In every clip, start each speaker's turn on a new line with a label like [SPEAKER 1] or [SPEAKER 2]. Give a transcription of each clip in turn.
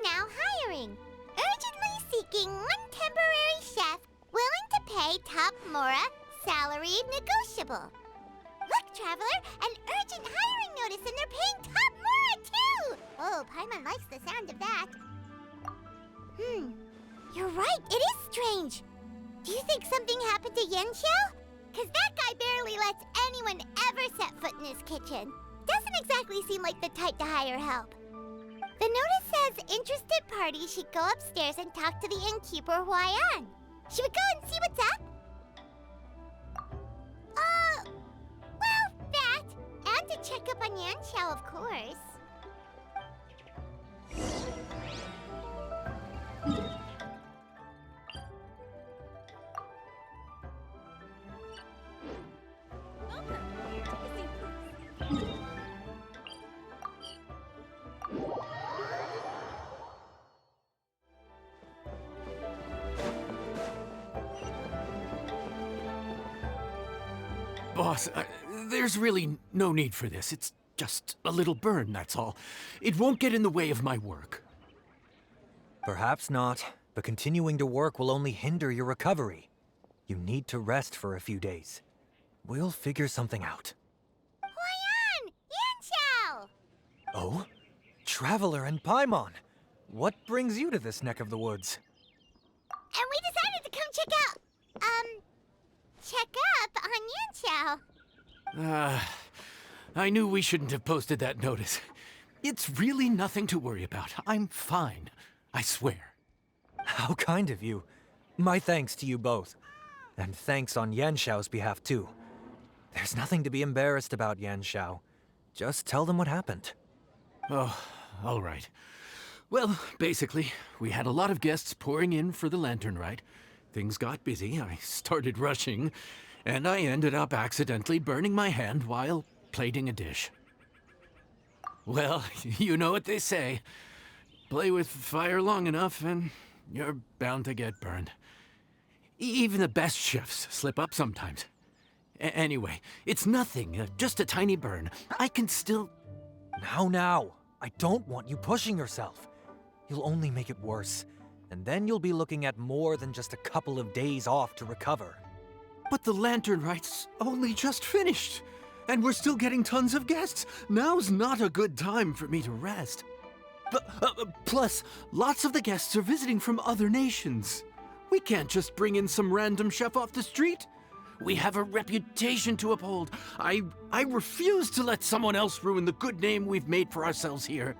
[SPEAKER 1] Now hiring. Urgently seeking one temporary chef willing to pay top Mora, salary negotiable. Look, Traveler, an urgent hiring notice and they're paying top Mora too! Oh, Paimon likes the sound of that. You're right, it is strange. Do you think something happened to Yenshao? Cause that guy barely lets anyone ever set foot in his kitchen. Doesn't exactly seem like the type to hire help. The notice says interested parties should go upstairs and talk to the innkeeper Huayan. Should we go and see what's up? Well, that. And to check up on Yanxiao, of course.
[SPEAKER 2] Boss, there's really no need for this. It's just a little burn, that's all. It won't get in the way of my work.
[SPEAKER 3] Perhaps not, but continuing to work will only hinder your recovery. You need to rest for a few days. We'll figure something out.
[SPEAKER 1] Huayan! Yanxiao!
[SPEAKER 3] Oh? Traveler and Paimon! What brings you to this neck of the woods?
[SPEAKER 1] And we decided to come check up on Yanxiao.
[SPEAKER 2] I knew we shouldn't have posted that notice. It's really nothing to worry about. I'm fine. I swear.
[SPEAKER 3] How kind of you. My thanks to you both. And thanks on Yanxiao's behalf, too. There's nothing to be embarrassed about, Yanxiao. Just tell them what happened.
[SPEAKER 2] Oh, all right. Well, basically, we had a lot of guests pouring in for the lantern ride. Things got busy, I started rushing, and I ended up accidentally burning my hand while plating a dish. Well, you know what they say. Play with fire long enough and you're bound to get burned. Even the best chefs slip up sometimes. Anyway, it's nothing, just a tiny burn. I can still...
[SPEAKER 3] Now, I don't want you pushing yourself. You'll only make it worse. And then you'll be looking at more than just a couple of days off to recover.
[SPEAKER 2] But the lantern ride's only just finished. And we're still getting tons of guests. Now's not a good time for me to rest. Plus, lots of the guests are visiting from other nations. We can't just bring in some random chef off the street. We have a reputation to uphold. I refuse to let someone else ruin the good name we've made for ourselves here.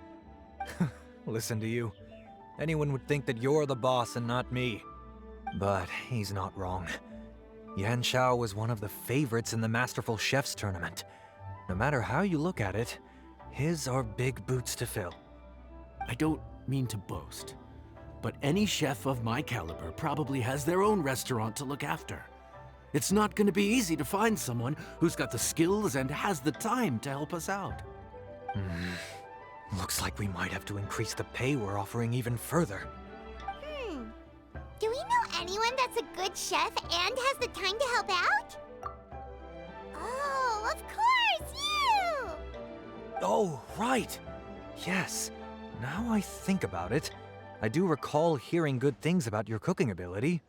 [SPEAKER 3] Listen to you. Anyone would think that you're the boss and not me. But he's not wrong. Yanxiao was one of the favorites in the Masterful Chefs tournament. No matter how you look at it, his are big boots to fill.
[SPEAKER 2] I don't mean to boast, but any chef of my caliber probably has their own restaurant to look after. It's not going to be easy to find someone who's got the skills and has the time to help us out.
[SPEAKER 3] Looks like we might have to increase the pay we're offering even further.
[SPEAKER 1] Do we know anyone that's a good chef and has the time to help out? Oh, of course, you!
[SPEAKER 3] Oh, right. Yes. Now I think about it, I do recall hearing good things about your cooking ability.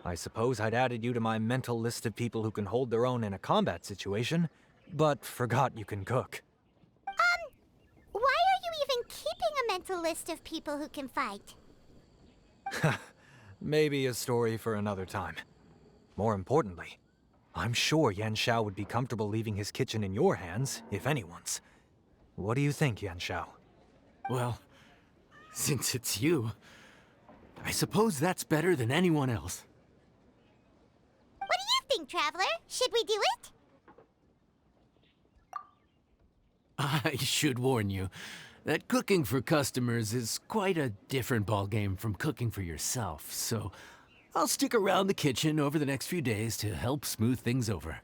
[SPEAKER 3] I suppose I'd added you to my mental list of people who can hold their own in a combat situation, but forgot you can cook.
[SPEAKER 1] Why are you even keeping a mental list of people who can fight?
[SPEAKER 3] Maybe a story for another time. More importantly, I'm sure Yanxiao would be comfortable leaving his kitchen in your hands, if anyone's. What do you think, Yanxiao?
[SPEAKER 2] Well, since it's you, I suppose that's better than anyone else.
[SPEAKER 1] What do you think, Traveler? Should we do it?
[SPEAKER 2] I should warn you that cooking for customers is quite a different ballgame from cooking for yourself, so I'll stick around the kitchen over the next few days to help smooth things over.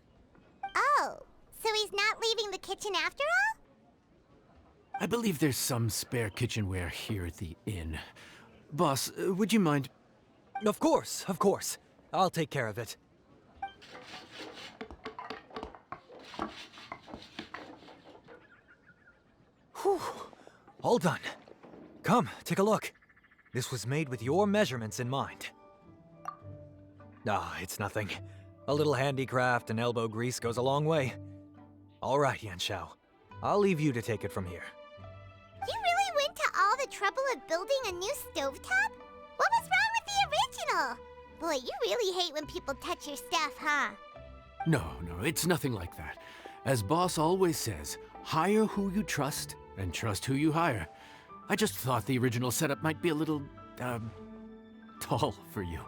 [SPEAKER 1] Oh, so he's not leaving the kitchen after all?
[SPEAKER 2] I believe there's some spare kitchenware here at the inn. Boss, would you mind?
[SPEAKER 3] Of course, of course. I'll take care of it. Whew. All done. Come, take a look. This was made with your measurements in mind. Ah, it's nothing. A little handicraft and elbow grease goes a long way. All right, Yanshao. I'll leave you to take it from here.
[SPEAKER 1] You really went to all the trouble of building a new stovetop? What was wrong with the original? Boy, you really hate when people touch your stuff, huh?
[SPEAKER 2] No, it's nothing like that. As Boss always says, hire who you trust and trust who you hire. I just thought the original setup might be a little, tall for you.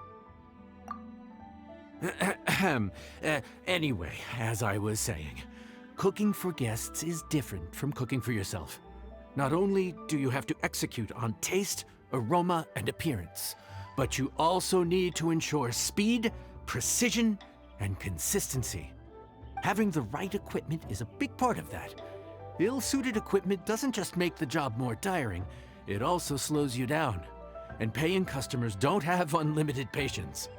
[SPEAKER 2] Anyway, as I was saying, cooking for guests is different from cooking for yourself. Not only do you have to execute on taste, aroma, and appearance, but you also need to ensure speed, precision, and consistency. Having the right equipment is a big part of that. Ill-suited equipment doesn't just make the job more tiring, it also slows you down. And paying customers don't have unlimited patience.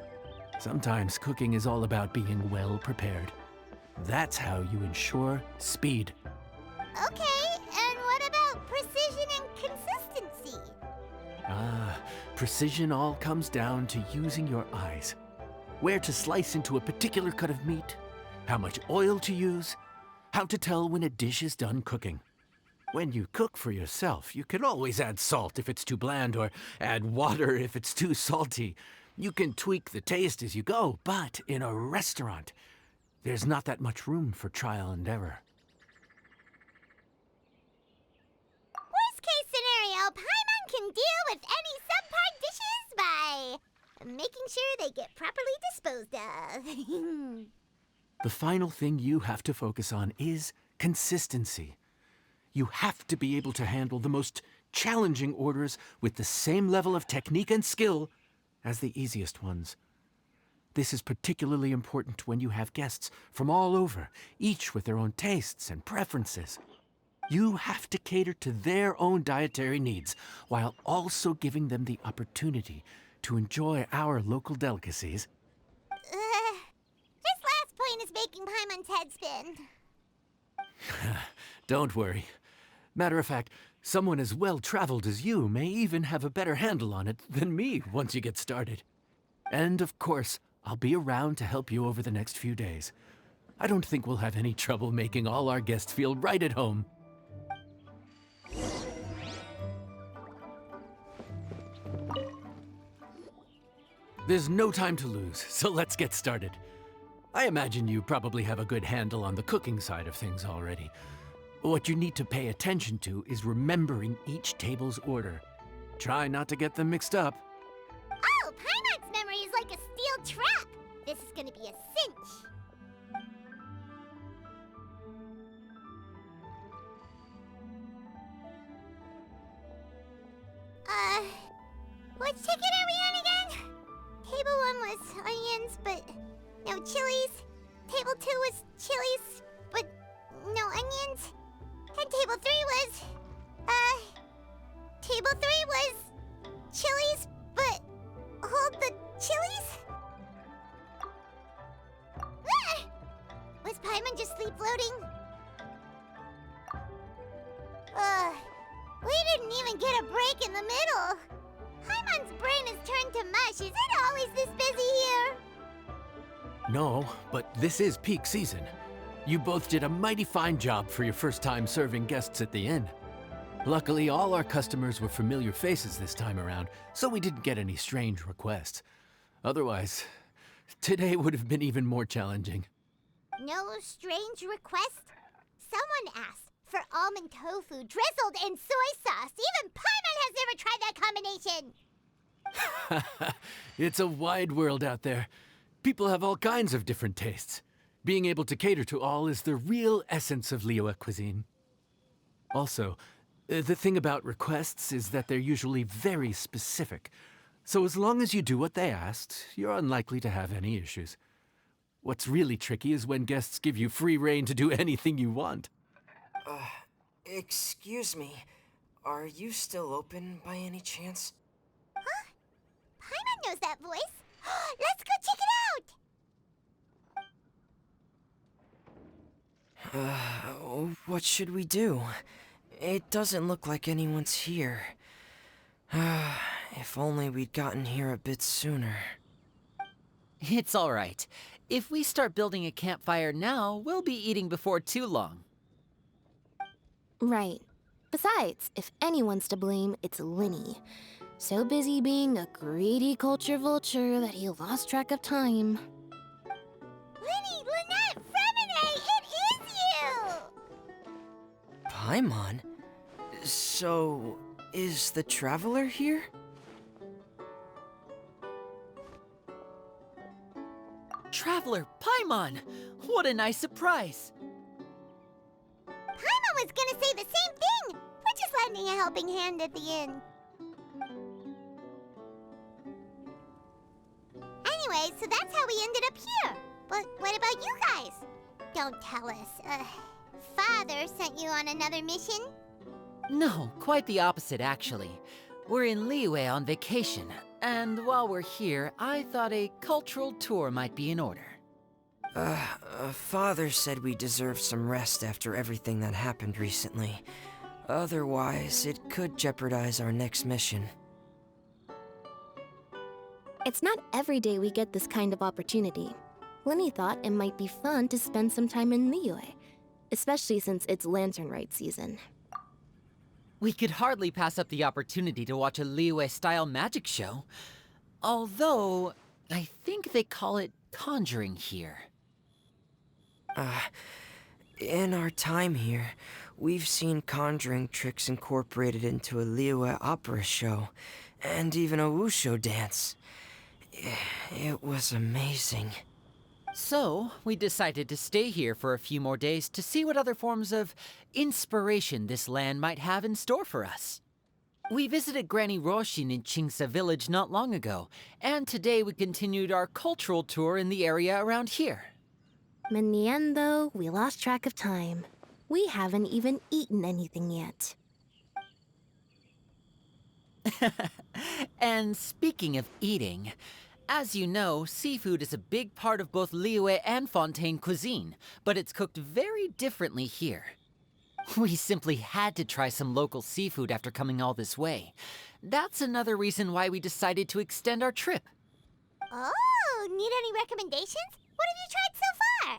[SPEAKER 2] Sometimes cooking is all about being well prepared. That's how you ensure speed.
[SPEAKER 1] Okay, and what about precision and consistency?
[SPEAKER 2] Precision all comes down to using your eyes. Where to slice into a particular cut of meat, how much oil to use, how to tell when a dish is done cooking. When you cook for yourself, you can always add salt if it's too bland or add water if it's too salty. You can tweak the taste as you go, but in a restaurant, there's not that much room for trial and error.
[SPEAKER 1] Worst case scenario, Paimon can deal with any subpar dishes by making sure they get properly disposed of.
[SPEAKER 2] The final thing you have to focus on is consistency. You have to be able to handle the most challenging orders with the same level of technique and skill as the easiest ones. This is particularly important when you have guests from all over, each with their own tastes and preferences. You have to cater to their own dietary needs while also giving them the opportunity to enjoy our local delicacies.
[SPEAKER 1] This last point is making Paimon's head spin.
[SPEAKER 2] Don't worry. Matter of fact, someone as well-traveled as you may even have a better handle on it than me once you get started. And of course, I'll be around to help you over the next few days. I don't think we'll have any trouble making all our guests feel right at home. There's no time to lose, so let's get started. I imagine you probably have a good handle on the cooking side of things already. What you need to pay attention to is remembering each table's order. Try not to get them mixed up.
[SPEAKER 1] Oh, Paimon's memory is like a steel trap. This is gonna be a cinch. Which ticket are we on again? Table 1 was onions, but no chilies. Table 2 was chilies, but no onions. And table 3 was, table 3 was chilies, but hold the chilies? Ah! Was Paimon just sleep floating? We didn't even get a break in the middle. Paimon's brain has turned to mush. Is it always this busy here?
[SPEAKER 2] No, but this is peak season. You both did a mighty fine job for your first time serving guests at the inn. Luckily, all our customers were familiar faces this time around, so we didn't get any strange requests. Otherwise, today would have been even more challenging.
[SPEAKER 1] No strange request? Someone asked for almond tofu drizzled in soy sauce. Even Paimon has never tried that combination.
[SPEAKER 2] It's a wide world out there. People have all kinds of different tastes. Being able to cater to all is the real essence of Liyue cuisine. Also, the thing about requests is that they're usually very specific. So as long as you do what they asked, you're unlikely to have any issues. What's really tricky is when guests give you free rein to do anything you want.
[SPEAKER 4] Excuse me. Are you still open by any chance?
[SPEAKER 1] Paimon knows that voice. Let's go check it out!
[SPEAKER 4] What should we do? It doesn't look like anyone's here. If only we'd gotten here a bit sooner.
[SPEAKER 5] It's all right. If we start building a campfire now, we'll be eating before too long.
[SPEAKER 6] Right. Besides, if anyone's to blame, it's Linny. So busy being a greedy culture vulture that he lost track of time.
[SPEAKER 1] Linny, Lynette, Fremine, it is you!
[SPEAKER 4] Paimon? So, is the Traveler here?
[SPEAKER 5] Traveler, Paimon! What a nice surprise!
[SPEAKER 1] Paimon was gonna say the same thing! We're just lending a helping hand at the inn. Anyway, so that's how we ended up here. But what about you guys? Don't tell us. Father sent you on another mission?
[SPEAKER 5] No, quite the opposite, actually. We're in Liyue on vacation, and while we're here, I thought a cultural tour might be in order.
[SPEAKER 4] Father said we deserve some rest after everything that happened recently. Otherwise, it could jeopardize our next mission.
[SPEAKER 6] It's not every day we get this kind of opportunity. Linny thought it might be fun to spend some time in Liyue, especially since it's Lantern Rite season.
[SPEAKER 5] We could hardly pass up the opportunity to watch a Liyue-style magic show. Although, I think they call it conjuring here.
[SPEAKER 4] In our time here, we've seen conjuring tricks incorporated into a Liyue opera show, and even a wushu dance. It was amazing.
[SPEAKER 5] So, we decided to stay here for a few more days to see what other forms of inspiration this land might have in store for us. We visited Granny Roshin in Chingsa village not long ago, and today we continued our cultural tour in the area around here.
[SPEAKER 6] In the end, though, we lost track of time. We haven't even eaten anything yet.
[SPEAKER 5] And speaking of eating, as you know, seafood is a big part of both Liyue and Fontaine cuisine, but it's cooked very differently here. We simply had to try some local seafood after coming all this way. That's another reason why we decided to extend our trip.
[SPEAKER 1] Oh, need any recommendations? What have you tried so far?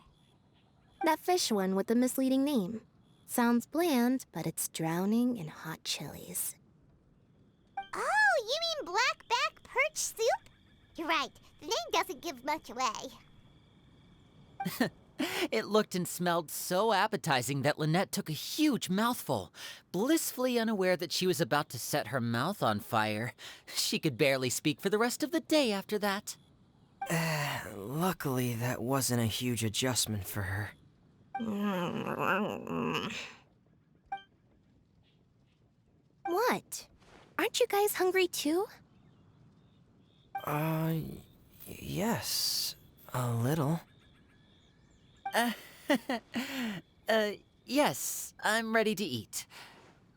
[SPEAKER 6] That fish one with the misleading name. Sounds bland, but it's drowning in hot chilies.
[SPEAKER 1] Oh, you mean blackback perch soup? You're right, the name doesn't give much away.
[SPEAKER 5] It looked and smelled so appetizing that Lynette took a huge mouthful, blissfully unaware that she was about to set her mouth on fire. She could barely speak for the rest of the day after that.
[SPEAKER 4] Luckily, that wasn't a huge adjustment for her.
[SPEAKER 6] What? Aren't you guys hungry too?
[SPEAKER 4] Yes, a little.
[SPEAKER 5] Yes, I'm ready to eat.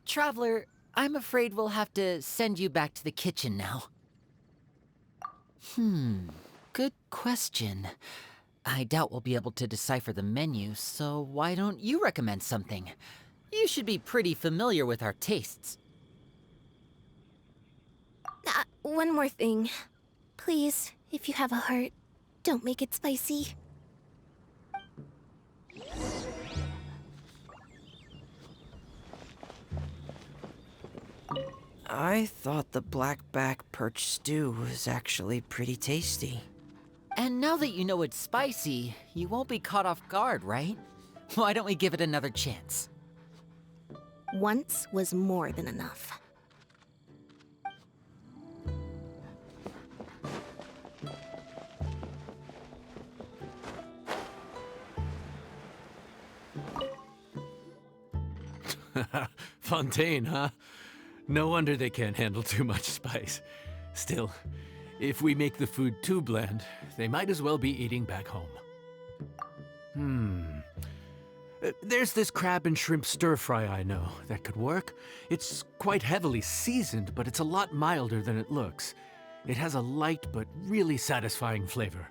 [SPEAKER 5] Traveler, I'm afraid we'll have to send you back to the kitchen now. Good question. I doubt we'll be able to decipher the menu, so why don't you recommend something? You should be pretty familiar with our tastes.
[SPEAKER 6] One more thing. Please, if you have a heart, don't make it spicy.
[SPEAKER 4] I thought the blackback perch stew was actually pretty tasty.
[SPEAKER 5] And now that you know it's spicy, you won't be caught off guard, right? Why don't we give it another chance?
[SPEAKER 6] Once was more than enough.
[SPEAKER 2] Fontaine, huh? No wonder they can't handle too much spice. Still, if we make the food too bland, they might as well be eating back home. There's this crab and shrimp stir-fry I know that could work. It's quite heavily seasoned, but it's a lot milder than it looks. It has a light but really satisfying flavor.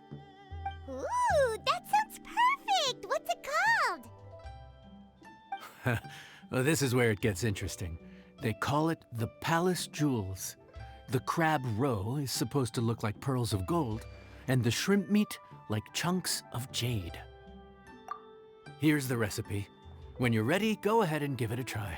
[SPEAKER 1] Ooh, that sounds perfect! What's it called?
[SPEAKER 2] Well, this is where it gets interesting. They call it the Palace Jewels. The crab roe is supposed to look like pearls of gold, and the shrimp meat like chunks of jade. Here's the recipe. When you're ready, go ahead and give it a try.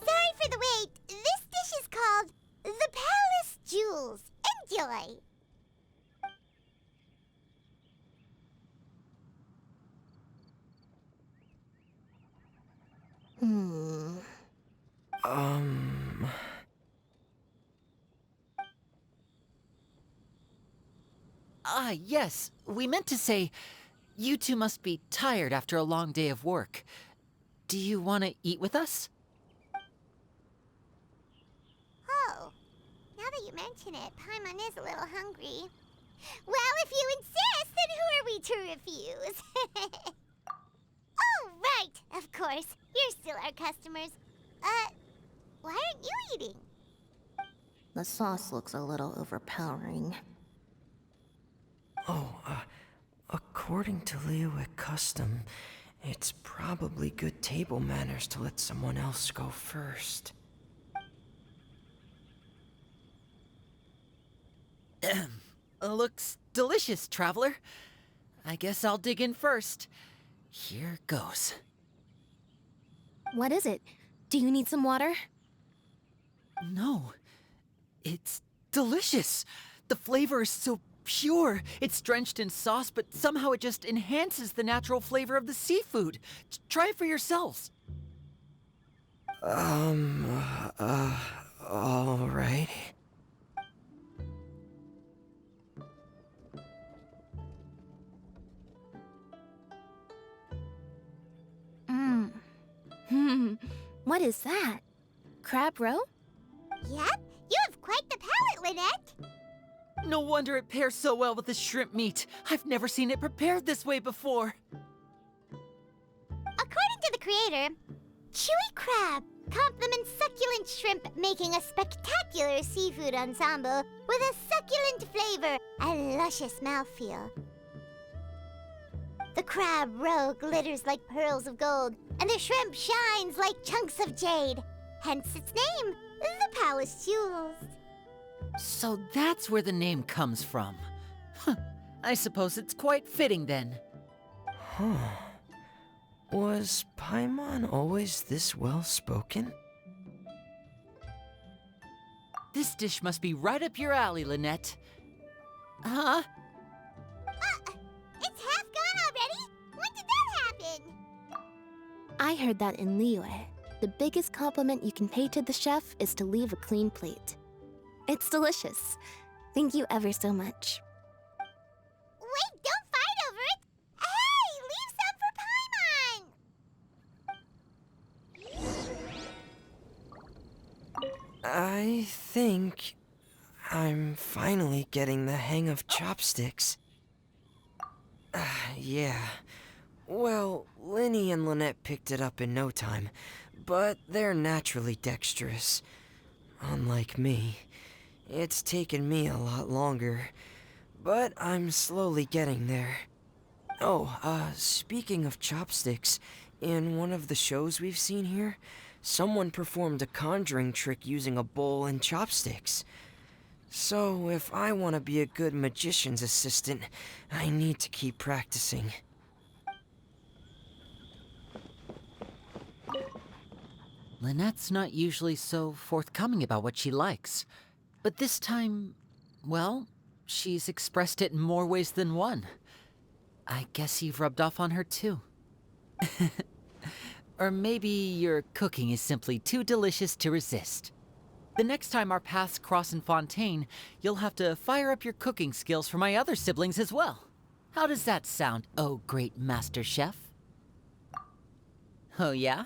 [SPEAKER 1] Sorry for the wait. This dish is called the Palace Jewels. Enjoy!
[SPEAKER 5] Ah, yes. We meant to say, you two must be tired after a long day of work. Do you want to eat with us?
[SPEAKER 1] Oh, now that you mention it, Paimon is a little hungry. Well, if you insist, then who are we to refuse? Oh, right, of course. You're still our customers. Why aren't you eating?
[SPEAKER 6] The sauce looks a little overpowering.
[SPEAKER 4] According to Liyue custom, it's probably good table manners to let someone else go first.
[SPEAKER 5] Looks delicious, traveler. I guess I'll dig in first. Here goes.
[SPEAKER 6] What is it? Do you need some water?
[SPEAKER 5] No, it's delicious. The flavor is so pure. It's drenched in sauce, but somehow it just enhances the natural flavor of the seafood. Try it for yourselves.
[SPEAKER 4] All right.
[SPEAKER 6] What is that? Crab roe?
[SPEAKER 1] Yep, you have quite the palate, Lynette.
[SPEAKER 5] No wonder it pairs so well with the shrimp meat. I've never seen it prepared this way before.
[SPEAKER 1] According to the creator, chewy crab complements succulent shrimp, making a spectacular seafood ensemble with a succulent flavor and luscious mouthfeel. The crab roe glitters like pearls of gold, and the shrimp shines like chunks of jade. Hence its name, the Palace Jewels.
[SPEAKER 5] So that's where the name comes from. Huh. I suppose it's quite fitting then.
[SPEAKER 4] Was Paimon always this well-spoken?
[SPEAKER 5] This dish must be right up your alley, Lynette. Huh?
[SPEAKER 6] I heard that in Liyue, the biggest compliment you can pay to the chef is to leave a clean plate. It's delicious. Thank you ever so much.
[SPEAKER 1] Wait, don't fight over it! Hey, leave some for Paimon!
[SPEAKER 4] I think I'm finally getting the hang of chopsticks. Yeah. Well, Linny and Lynette picked it up in no time, but they're naturally dexterous. Unlike me, it's taken me a lot longer, but I'm slowly getting there. Oh, speaking of chopsticks, in one of the shows we've seen here, someone performed a conjuring trick using a bowl and chopsticks. So, if I want to be a good magician's assistant, I need to keep practicing.
[SPEAKER 5] Lynette's not usually so forthcoming about what she likes. But this time, well, she's expressed it in more ways than one. I guess you've rubbed off on her too. Or maybe your cooking is simply too delicious to resist. The next time our paths cross in Fontaine, you'll have to fire up your cooking skills for my other siblings as well. How does that sound, oh great master chef? Oh yeah?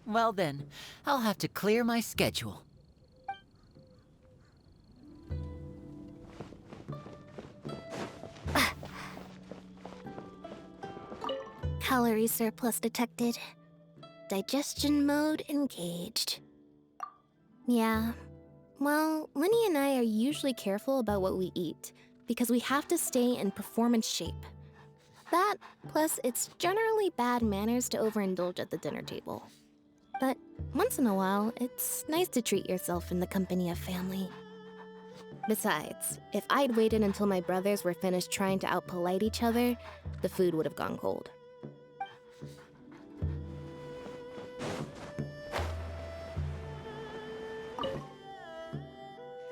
[SPEAKER 5] Well then, I'll have to clear my schedule.
[SPEAKER 6] Calorie surplus detected. Digestion mode engaged. Yeah. Well, Linny and I are usually careful about what we eat, because we have to stay in performance shape. That, plus it's generally bad manners to overindulge at the dinner table. But once in a while, it's nice to treat yourself in the company of family. Besides, if I'd waited until my brothers were finished trying to out-polite each other, the food would have gone cold.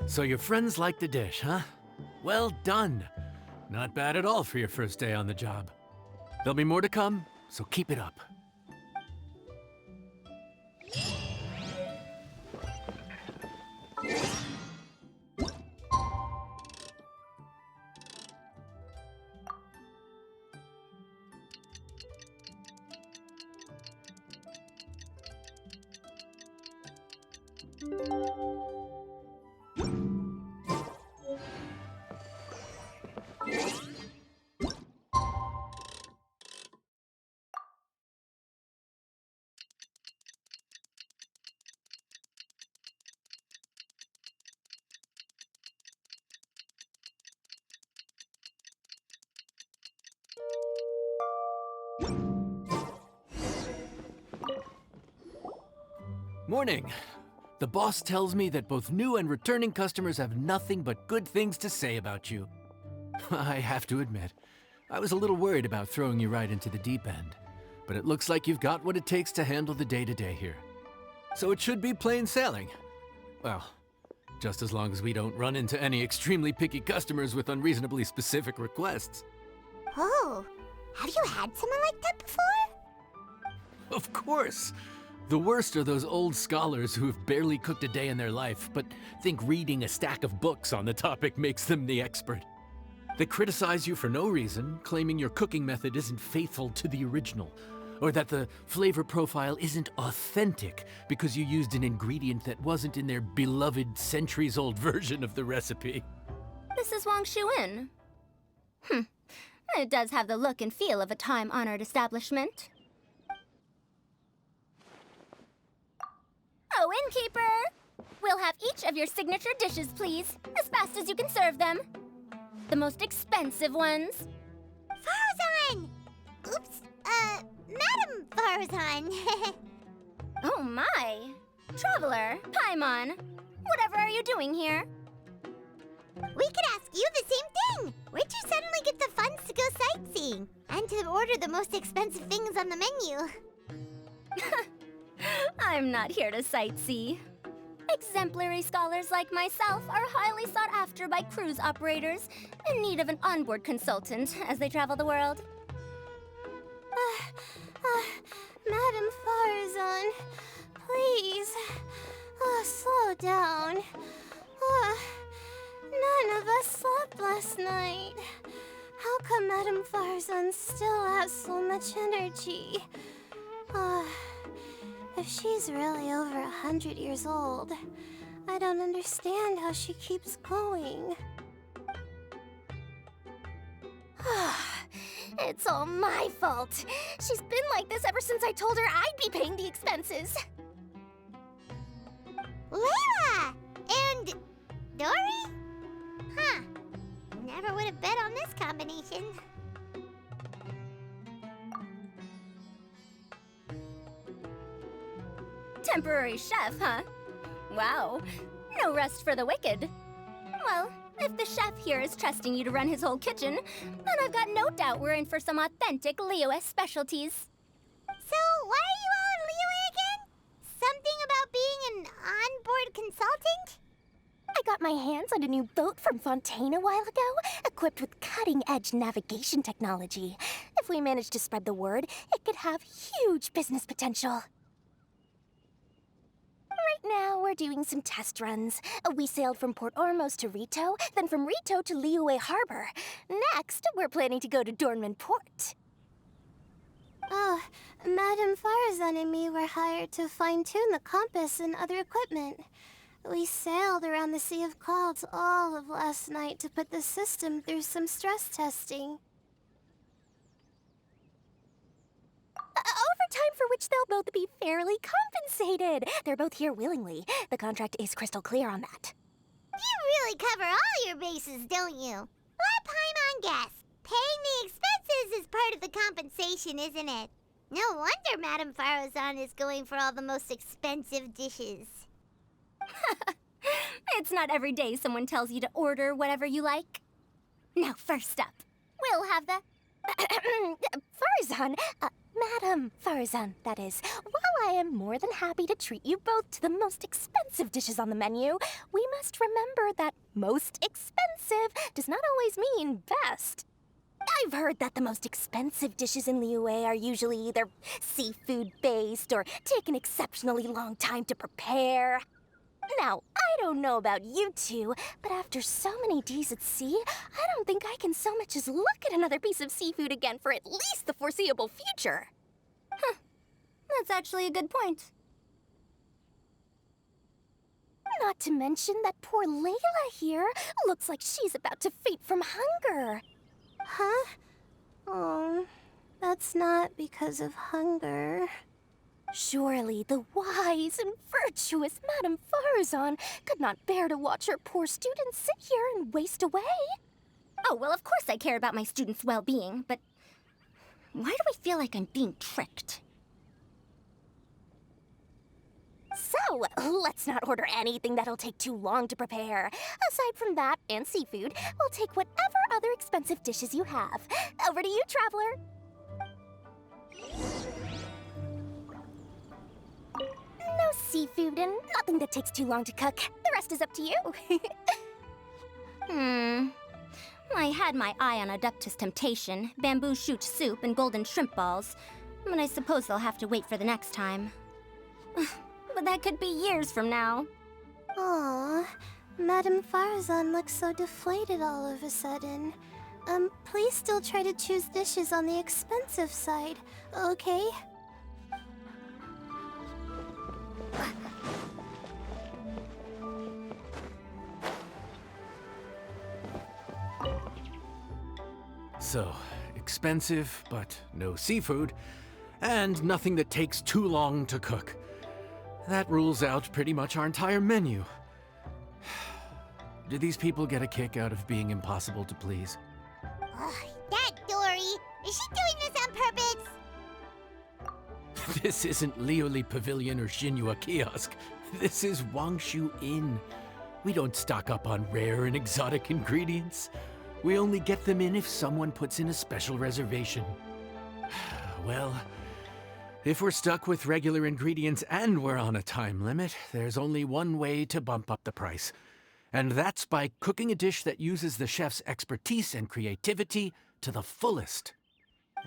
[SPEAKER 2] So your friends like the dish, huh? Well done. Not bad at all for your first day on the job. There'll be more to come, so keep it up. Morning. The boss tells me that both new and returning customers have nothing but good things to say about you. I have to admit, I was a little worried about throwing you right into the deep end, but it looks like you've got what it takes to handle the day-to-day here. So it should be plain sailing. Well, just as long as we don't run into any extremely picky customers with unreasonably specific requests.
[SPEAKER 1] Oh, have you had someone like that before?
[SPEAKER 2] Of course! The worst are those old scholars who have barely cooked a day in their life, but think reading a stack of books on the topic makes them the expert. They criticize you for no reason, claiming your cooking method isn't faithful to the original, or that the flavor profile isn't authentic because you used an ingredient that wasn't in their beloved centuries-old version of the recipe.
[SPEAKER 7] This is Wang Shuin. It does have the look and feel of a time-honored establishment. Oh, innkeeper! We'll have each of your signature dishes, please, as fast as you can serve them. The most expensive ones.
[SPEAKER 1] Farzan! Oops, Madam Farzan.
[SPEAKER 7] Oh my! Traveler, Paimon, whatever are you doing here?
[SPEAKER 1] We could ask you the same thing. Where'd you suddenly get the funds to go sightseeing? And to order the most expensive things on the menu?
[SPEAKER 7] I'm not here to sightsee. Exemplary scholars like myself are highly sought after by cruise operators in need of an onboard consultant as they travel the world.
[SPEAKER 6] Madame Farazan, please. Slow down. None of us slept last night. How come Madame Farazan still has so much energy? If she's really over 100 years old, I don't understand how she keeps going. It's all my fault. She's been like this ever since I told her I'd be paying the expenses.
[SPEAKER 1] Layla! And Dory? Huh. Never would have bet on this combination.
[SPEAKER 7] Temporary chef, huh? Wow. No rest for the wicked. Well, if the chef here is trusting you to run his whole kitchen, then I've got no doubt we're in for some authentic Liyue specialties.
[SPEAKER 1] So, why are you all in Liyue again? Something about being an onboard consultant?
[SPEAKER 6] I got my hands on a new boat from Fontaine a while ago, equipped with cutting-edge navigation technology. If we manage to spread the word, it could have huge business potential. Right now, we're doing some test runs. We sailed from Port Ormos to Rito, then from Rito to Liyue Harbor. Next, we're planning to go to Dornman Port. Oh, Madame Farazan and me were hired to fine-tune the compass and other equipment. We sailed around the Sea of Clouds all of last night to put the system through some stress testing. Overtime for which they'll both be fairly compensated. They're both here willingly. The contract is crystal clear on that.
[SPEAKER 1] You really cover all your bases, don't you? Let Paimon guess. Paying the expenses is part of the compensation, isn't it? No wonder Madame Farazan is going for all the most expensive dishes.
[SPEAKER 7] It's not every day someone tells you to order whatever you like. Now, first up, we'll have the...
[SPEAKER 6] Farazan, Madame Farazan, that is. While I am more than happy to treat you both to the most expensive dishes on the menu, we must remember that most expensive does not always mean best. I've heard that the most expensive dishes in Liyue are usually either seafood-based or take an exceptionally long time to prepare. Now, I don't know about you two, but after so many days at sea, I don't think I can so much as look at another piece of seafood again for at least the foreseeable future.
[SPEAKER 7] Huh. That's actually a good point.
[SPEAKER 6] Not to mention that poor Layla here looks like she's about to faint from hunger. Huh? Oh, that's not because of hunger. Surely the wise and virtuous Madame Farazan could not bear to watch her poor students sit here and waste away.
[SPEAKER 7] Oh, well, of course I care about my students' well-being, but why do I feel like I'm being tricked?
[SPEAKER 6] So, let's not order anything that'll take too long to prepare. Aside from that and seafood, we'll take whatever other expensive dishes you have. Over to you, traveler. No seafood and nothing that takes too long to cook. The rest is up to you.
[SPEAKER 7] I had my eye on Adeptus Temptation, bamboo shoot soup, and golden shrimp balls, but I suppose they'll have to wait for the next time. But that could be years from now.
[SPEAKER 6] Aww, Madame Farazan looks so deflated all of a sudden. Please still try to choose dishes on the expensive side, okay?
[SPEAKER 2] So, expensive, but no seafood, and nothing that takes too long to cook. That rules out pretty much our entire menu. Do these people get a kick out of being impossible to please?
[SPEAKER 1] That Dory! Is she doing this on purpose?
[SPEAKER 2] This isn't Lioli Pavilion or Xinhua Kiosk. This is Wangshu Inn. We don't stock up on rare and exotic ingredients. We only get them in if someone puts in a special reservation. Well, if we're stuck with regular ingredients and we're on a time limit, there's only one way to bump up the price. And that's by cooking a dish that uses the chef's expertise and creativity to the fullest.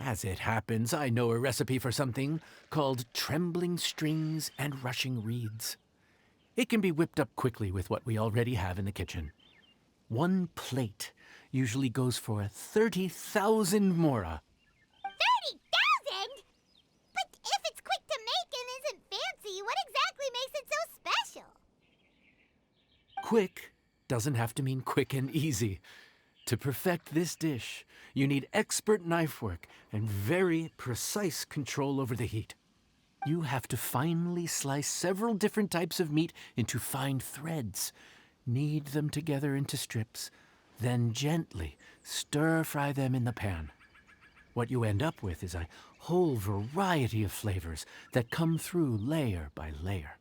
[SPEAKER 2] As it happens, I know a recipe for something called trembling strings and rushing reeds. It can be whipped up quickly with what we already have in the kitchen. 1 plate usually goes for 30,000 mora.
[SPEAKER 1] 30,000? But if it's quick to make and isn't fancy, what exactly makes it so special?
[SPEAKER 2] Quick doesn't have to mean quick and easy. To perfect this dish, you need expert knife work and very precise control over the heat. You have to finely slice several different types of meat into fine threads, knead them together into strips, then gently stir-fry them in the pan. What you end up with is a whole variety of flavors that come through layer by layer.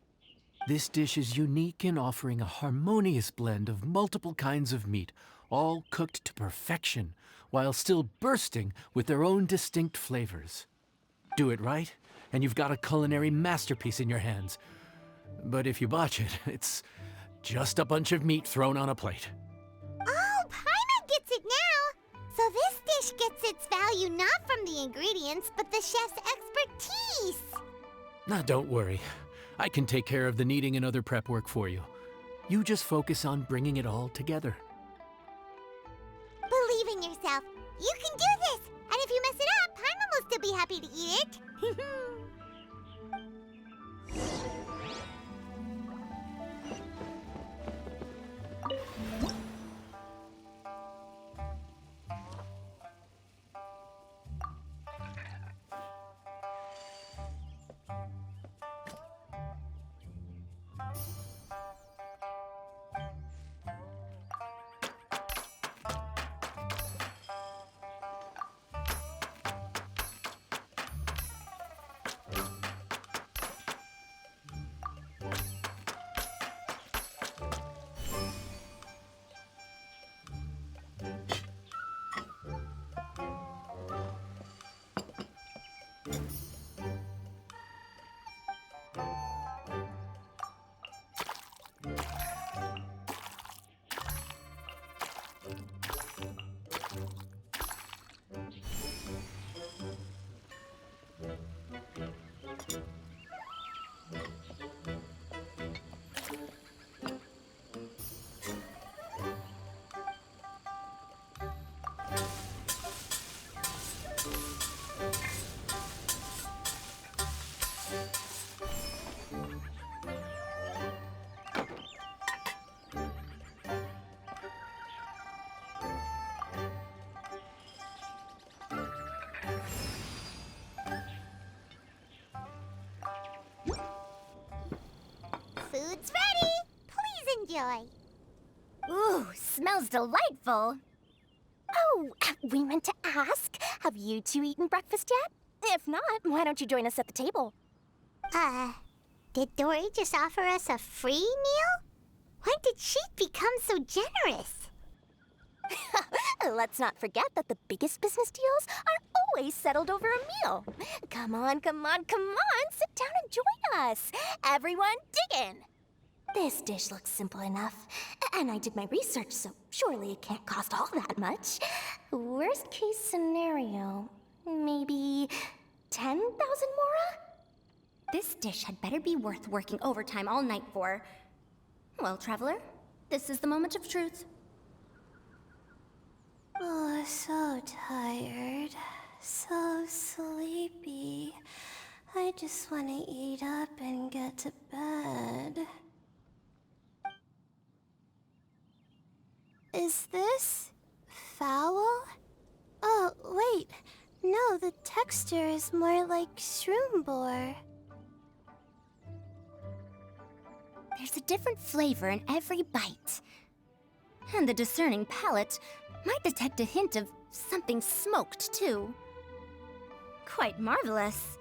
[SPEAKER 2] This dish is unique in offering a harmonious blend of multiple kinds of meat, all cooked to perfection, while still bursting with their own distinct flavors. Do it right, and you've got a culinary masterpiece in your hands. But if you botch it, it's just a bunch of meat thrown on a plate.
[SPEAKER 1] Oh, Paimon gets it now! So this dish gets its value not from the ingredients, but the chef's expertise!
[SPEAKER 2] Now, don't worry. I can take care of the kneading and other prep work for you. You just focus on bringing it all together.
[SPEAKER 1] Believe in yourself. You can do this! And if you mess it up, Paimon will still be happy to eat it. Food's ready! Please enjoy.
[SPEAKER 7] Ooh, smells delightful. Oh, we meant to ask, have you two eaten breakfast yet? If not, why don't you join us at the table?
[SPEAKER 1] Did Dory just offer us a free meal? When did she become so generous?
[SPEAKER 7] Let's not forget that the biggest business deals are always settled over a meal. Come on, come on, come on, sit down and join us. Everyone, dig in. This dish looks simple enough, and I did my research, so surely it can't cost all that much. Worst case scenario, maybe 10,000 mora? This dish had better be worth working overtime all night for. Well, traveler, this is the moment of truth.
[SPEAKER 6] Oh, so tired. So sleepy. I just want to eat up and get to bed. Is this foul? Oh, wait. No, the texture is more like shroom boar.
[SPEAKER 7] There's a different flavor in every bite. And the discerning palate might detect a hint of something smoked, too. Quite marvelous.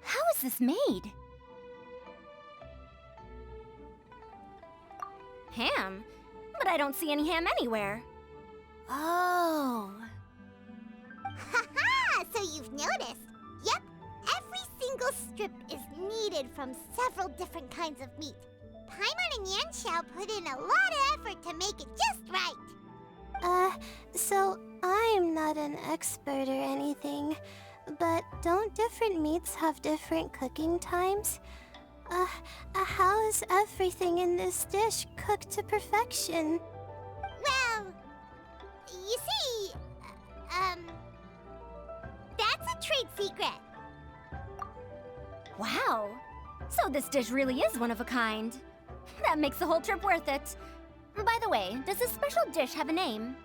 [SPEAKER 7] How is this made? Ham? But I don't see any ham anywhere. Oh.
[SPEAKER 1] Haha! So you've noticed. Yep, every single strip is kneaded from several different kinds of meat. Paimon and Yanxiao put in a lot of effort to make it just right.
[SPEAKER 6] So I'm not an expert or anything, but don't different meats have different cooking times? How is everything in this dish cooked to perfection?
[SPEAKER 1] Well, you see, that's a trade secret.
[SPEAKER 7] Wow. So this dish really is one of a kind. That makes the whole trip worth it. By the way, does this special dish have a name?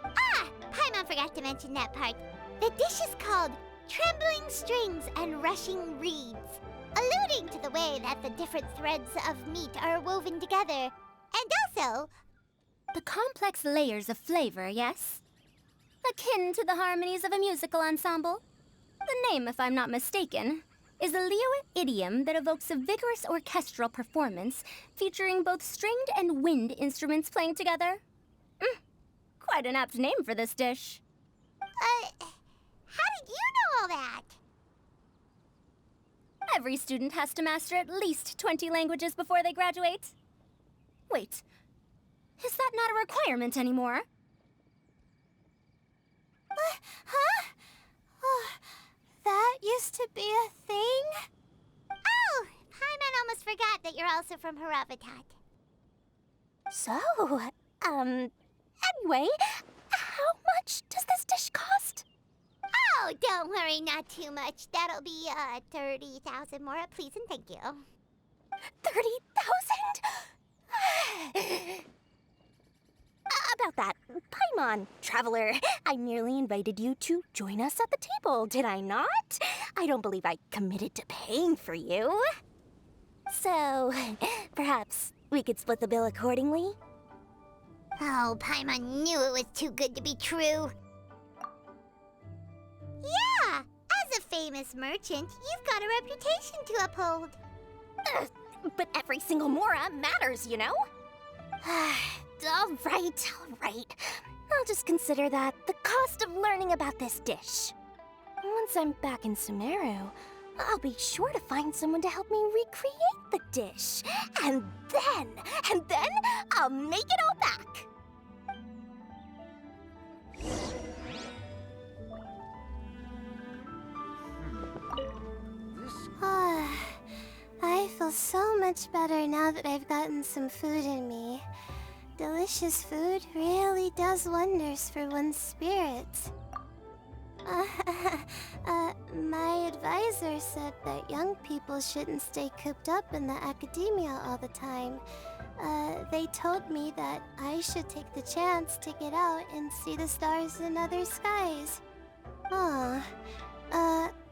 [SPEAKER 1] Ah! Paimon forgot to mention that part. The dish is called Trembling Strings and Rushing Reeds, alluding to the way that the different threads of meat are woven together. And also,
[SPEAKER 7] The complex layers of flavor, yes? Akin to the harmonies of a musical ensemble? The name, if I'm not mistaken, is a Liyue idiom that evokes a vigorous orchestral performance featuring both stringed and wind instruments playing together. Quite an apt name for this dish.
[SPEAKER 1] how did you know all that?
[SPEAKER 7] Every student has to master at least 20 languages before they graduate. Wait, is that not a requirement anymore?
[SPEAKER 6] Huh? Oh, that used to be a thing?
[SPEAKER 1] Oh, Paimon almost forgot that you're also from Haravatat.
[SPEAKER 7] So, anyway, how much does this dish cost?
[SPEAKER 1] Oh, don't worry, not too much. That'll be, 30,000 more, please and thank you.
[SPEAKER 7] 30,000? About that, Paimon, traveler, I merely invited you to join us at the table, did I not? I don't believe I committed to paying for you. So, perhaps we could split the bill accordingly?
[SPEAKER 1] Oh, Paimon knew it was too good to be true. Yeah, as a famous merchant, you've got a reputation to uphold.
[SPEAKER 7] But every single mora matters, you know? All right. I'll just consider that the cost of learning about this dish. Once I'm back in Sumeru, I'll be sure to find someone to help me recreate the dish. And then I'll make it all back.
[SPEAKER 6] I feel so much better now that I've gotten some food in me. Delicious food really does wonders for one's spirits. My advisor said that young people shouldn't stay cooped up in the academia all the time. They told me that I should take the chance to get out and see the stars in other skies.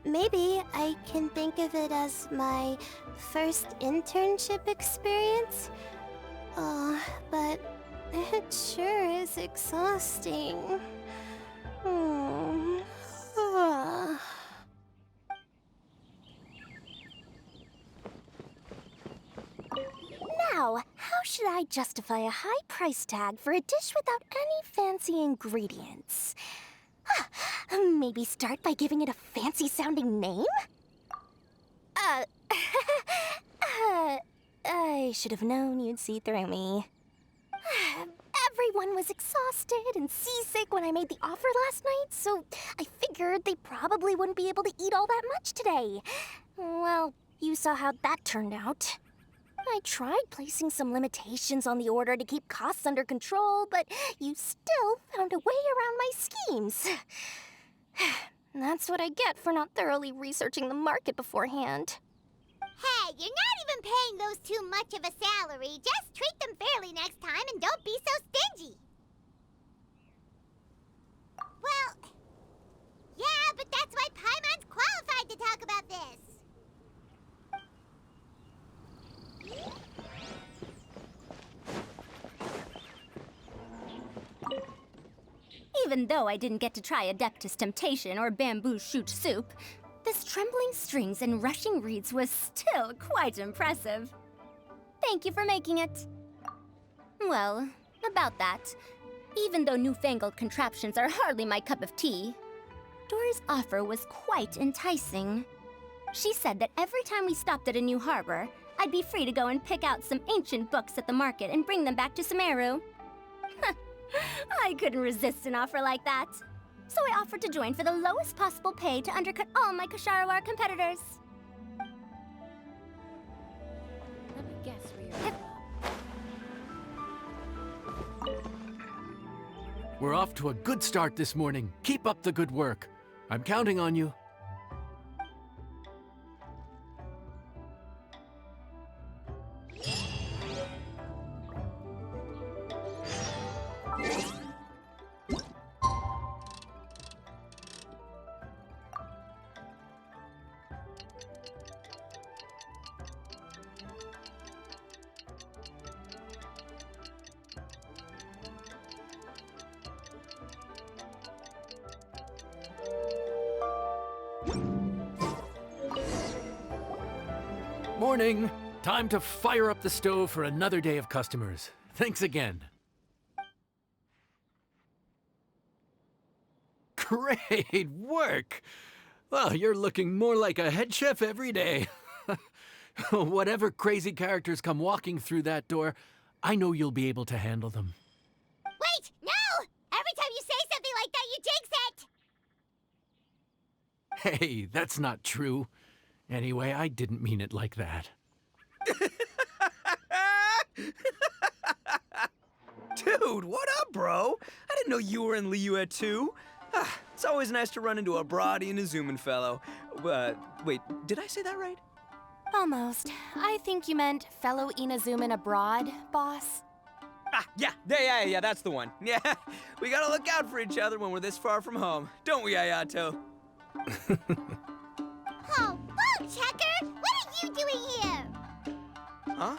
[SPEAKER 6] Maybe I can think of it as my first internship experience. But it sure is exhausting.
[SPEAKER 7] Now, how should I justify a high price tag for a dish without any fancy ingredients? Maybe start by giving it a fancy-sounding name? I should have known you'd see through me. Everyone was exhausted and seasick when I made the offer last night, so I figured they probably wouldn't be able to eat all that much today. Well, you saw how that turned out. I tried placing some limitations on the order to keep costs under control, but you still found a way around my schemes. That's what I get for not thoroughly researching the market beforehand.
[SPEAKER 1] Hey, you're not even paying those too much of a salary. Just treat them fairly next time and don't be so stingy. Well, yeah, but that's why Paimon's qualified to talk about this.
[SPEAKER 7] Even though I didn't get to try Adeptus Temptation or Bamboo Shoot Soup, this Trembling Strings and Rushing Reeds was still quite impressive. Thank you for making it. Well, about that, even though newfangled contraptions are hardly my cup of tea, Dora's offer was quite enticing. She said that every time we stopped at a new harbor, I'd be free to go and pick out some ancient books at the market and bring them back to Sumeru. I couldn't resist an offer like that. So I offered to join for the lowest possible pay to undercut all my Ksharawar competitors.
[SPEAKER 8] Let me guess where you're
[SPEAKER 2] We're off to a good start this morning. Keep up the good work. I'm counting on you. Morning! Time to fire up the stove for another day of customers. Thanks again. Great work! Well, you're looking more like a head chef every day. Whatever crazy characters come walking through that door, I know you'll be able to handle them.
[SPEAKER 1] Wait, no! Every time you say something like that, you jinx it!
[SPEAKER 2] Hey, that's not true. Anyway, I didn't mean it like that.
[SPEAKER 3] Dude, what up, bro? I didn't know you were in Liyue too. It's always nice to run into a Brody and a Zoomin fellow. Wait, did I say that right?
[SPEAKER 8] Almost. I think you meant fellow Inazuman abroad, boss.
[SPEAKER 3] Yeah, that's the one. Yeah, we gotta look out for each other when we're this far from home. Don't we, Ayato?
[SPEAKER 1] Oh, Checker! What are you doing here?
[SPEAKER 3] Huh?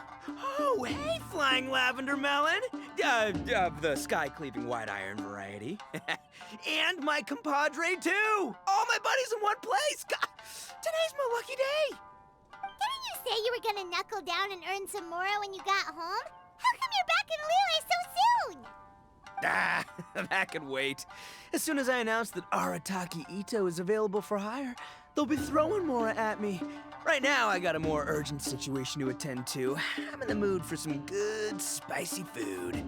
[SPEAKER 3] Oh, hey, Flying Lavender Melon! The sky-cleaving white iron variety. And my compadre, too! All my buddies in one place! God, today's my lucky day!
[SPEAKER 1] Didn't you say you were gonna knuckle down and earn some more when you got home? How come you're back in Liyue so soon?
[SPEAKER 3] That could wait. As soon as I announce that Arataki Ito is available for hire, they'll be throwing Mora at me. Right now, I got a more urgent situation to attend to. I'm in the mood for some good, spicy food.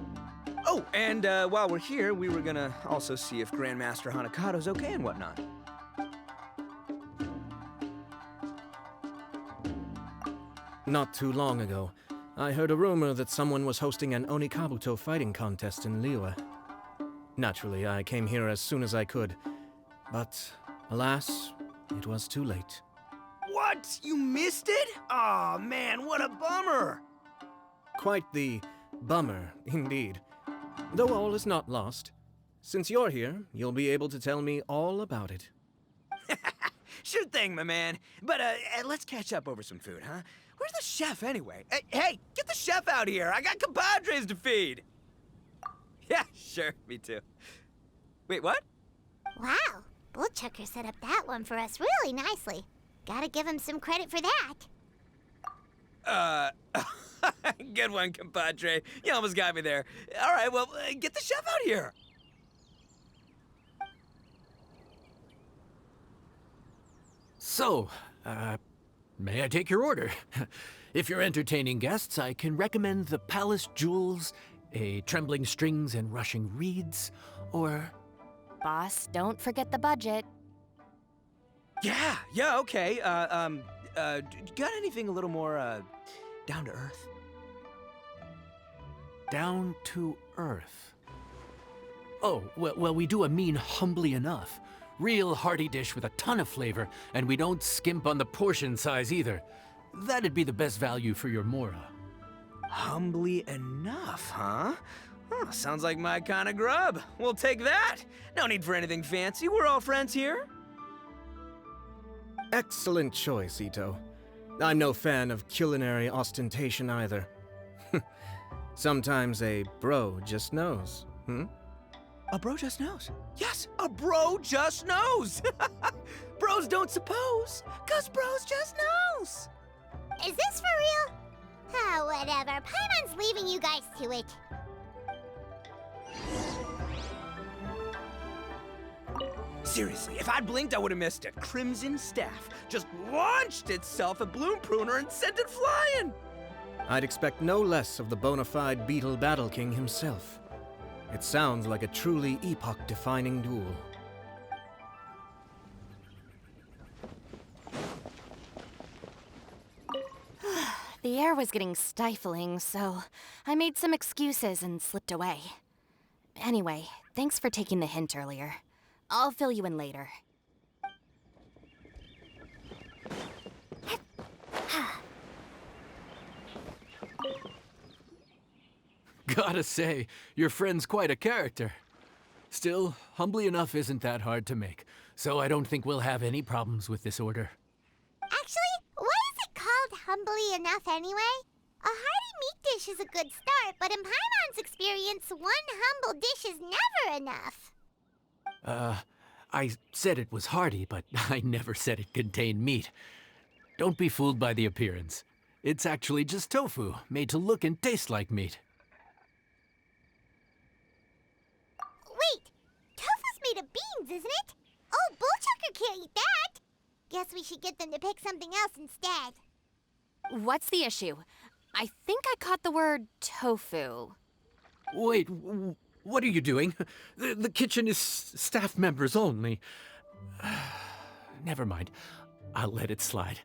[SPEAKER 3] Oh, and while we're here, we were gonna also see if Grandmaster Hanakado's okay and whatnot.
[SPEAKER 9] Not too long ago, I heard a rumor that someone was hosting an Onikabuto fighting contest in Liyue. Naturally, I came here as soon as I could, but alas, it was too late.
[SPEAKER 3] What? You missed it? Aw, man, what a bummer!
[SPEAKER 9] Quite the bummer, indeed. Though all is not lost. Since you're here, you'll be able to tell me all about it.
[SPEAKER 3] Sure thing, my man. But let's catch up over some food, huh? Where's the chef, anyway? Hey, get the chef out here! I got compadres to feed! Yeah, sure, me too. Wait, what?
[SPEAKER 1] Wow, Bullchucker set up that one for us really nicely. Gotta give him some credit for that.
[SPEAKER 3] Good one, compadre. You almost got me there. All right, well, get the chef out here.
[SPEAKER 2] So, may I take your order? If you're entertaining guests, I can recommend the Palace Jewels, a Trembling Strings and Rushing Reeds, or...
[SPEAKER 8] Boss, don't forget the budget.
[SPEAKER 3] Yeah, okay. Got anything a little more, down to earth?
[SPEAKER 2] Down to earth. Oh, well, we do a mean humbly enough. Real hearty dish with a ton of flavor, and we don't skimp on the portion size either. That'd be the best value for your Mora.
[SPEAKER 3] Humbly enough, huh? Sounds like my kind of grub. We'll take that. No need for anything fancy. We're all friends here.
[SPEAKER 9] Excellent choice, Ito. I'm no fan of culinary ostentation either. Sometimes a bro just knows,
[SPEAKER 3] A bro just knows. Yes, a bro just knows. Bros don't suppose, 'cause bros just knows.
[SPEAKER 1] Is this for real? Oh, whatever. Paimon's leaving you guys to it.
[SPEAKER 3] Seriously, if I'd blinked, I would have missed it. Crimson Staff just launched itself at Bloom Pruner and sent it flying.
[SPEAKER 9] I'd expect no less of the bona fide Beetle Battle King himself. It sounds like a truly epoch-defining duel.
[SPEAKER 8] The air was getting stifling, so I made some excuses and slipped away. Anyway, thanks for taking the hint earlier. I'll fill you in later.
[SPEAKER 2] Gotta say, your friend's quite a character. Still, humbly enough isn't that hard to make, so I don't think we'll have any problems with this order.
[SPEAKER 1] Actually, why is it called humbly enough anyway? A hearty meat dish is a good start, but in Paimon's experience, one humble dish is never enough.
[SPEAKER 2] I said it was hearty, but I never said it contained meat. Don't be fooled by the appearance. It's actually just tofu, made to look and taste like meat.
[SPEAKER 1] Wait, tofu's made of beans, isn't it? Oh, Bullchucker can't eat that. Guess we should get them to pick something else instead.
[SPEAKER 8] What's the issue? I think I caught the word tofu.
[SPEAKER 2] Wait, what are you doing? The kitchen is staff members only. Never mind. I'll let it slide.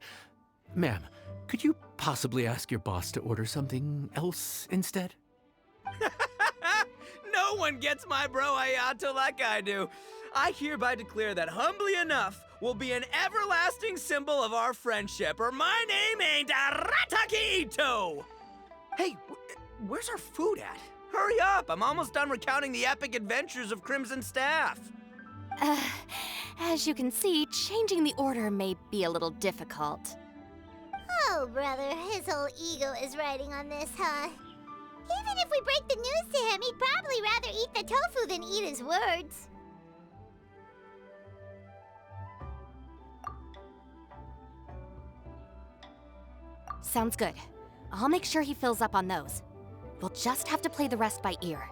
[SPEAKER 2] Ma'am, could you possibly ask your boss to order something else instead?
[SPEAKER 10] No one gets my bro Ayato like I do. I hereby declare that humbly enough will be an everlasting symbol of our friendship, or my name ain't Arataki Ito! Hey, where's our food at? Hurry up, I'm almost done recounting the epic adventures of Crimson Staff.
[SPEAKER 8] As you can see, changing the order may be a little difficult.
[SPEAKER 1] Oh, brother, his whole ego is riding on this, huh? Even if we break the news to him, he'd probably rather eat the tofu than eat his words.
[SPEAKER 8] Sounds good. I'll make sure he fills up on those. We'll just have to play the rest by ear.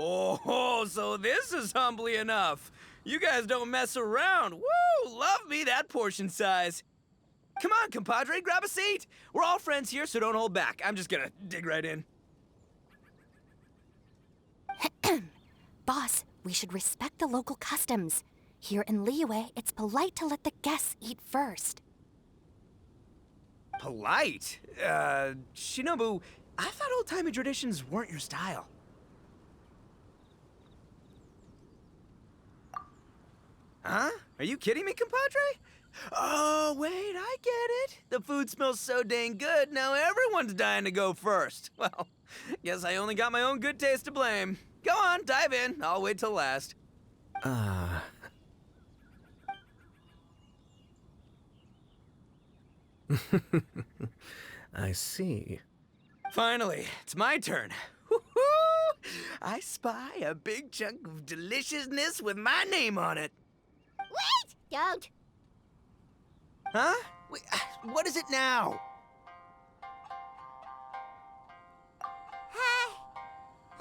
[SPEAKER 10] Oh, so this is humbly enough. You guys don't mess around. Woo! Love me that portion size. Come on, compadre, grab a seat. We're all friends here, so don't hold back. I'm just gonna dig right in.
[SPEAKER 8] Boss, we should respect the local customs. Here in Liyue, it's polite to let the guests eat first.
[SPEAKER 10] Polite? Shinobu, I thought old-timey traditions weren't your style. Huh? Are you kidding me, compadre? Oh, wait, I get it. The food smells so dang good, now everyone's dying to go first. Well, guess I only got my own good taste to blame. Go on, dive in. I'll wait till last.
[SPEAKER 9] I see.
[SPEAKER 10] Finally, it's my turn. Woo-hoo! I spy a big chunk of deliciousness with my name on it.
[SPEAKER 1] Wait! Don't!
[SPEAKER 10] Huh? Wait, what is it now?